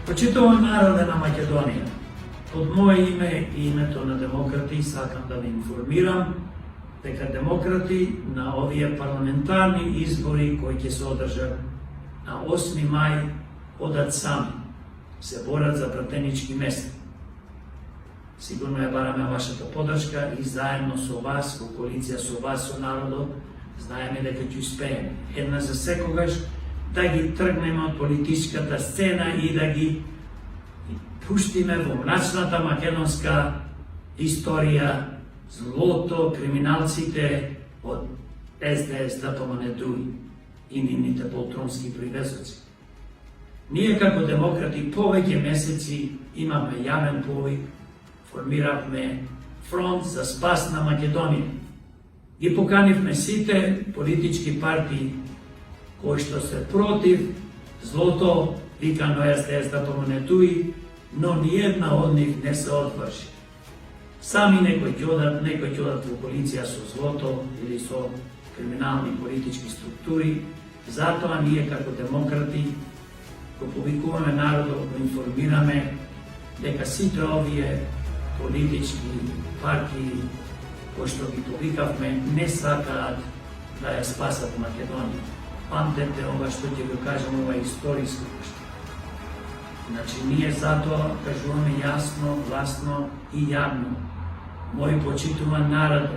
Почитувам народе на Македонија. Од моје име и името на демократи сакам да ви информирам дека демократи на овие парламентарни избори кои ќе се одржат на 8 мај одат сами, се борат за пратенички места. Сигурно ја бараме вашата поддршка и заедно со вас, во коалиција со вас, со народот, знаеме дека ќе успееме една за секогаш да ги тргнеме од политичката сцена и да ги пуштиме во мрачната македонска историја злото, криминалците од СДС, ДПМН и нивните полтронски привезоци. Ние како демократи повеќе месеци имаме јавен повик, формиравме фронт за спас на Македонија. Ги поканивме сите политички партии кои што се против злото викано СДС, ДПМН, но ниедна од нив не се одврши. Сами некои ќе одат во коалиција со злото или со криминални политички структури, затоа ние како демократи го повикуваме народот, го информираме дека сите овие политички партии кои што ги повикавме не сакаат да ја спасат Македонија. Памтете ова што ќе го кажам, ова историско нешто. Значи, ние затоа кажуваме јасно, гласно и јавно. Мој почитуван народ,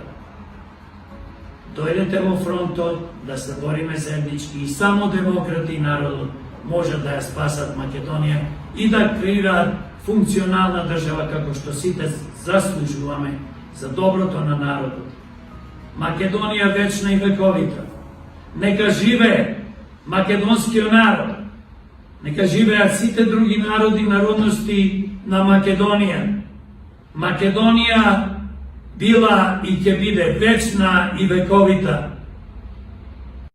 дојдете во фронтот да се бориме заеднички и само демократи и народот можат да ја спасат Македонија и да креираат функционална држава како што сите заслужуваме за доброто на народот. Македонија вечна и вековита. Нека живее македонскиот народ. Нека живеат сите други народи и народности на Македонија. Македонија била и ќе биде вечна и вековита.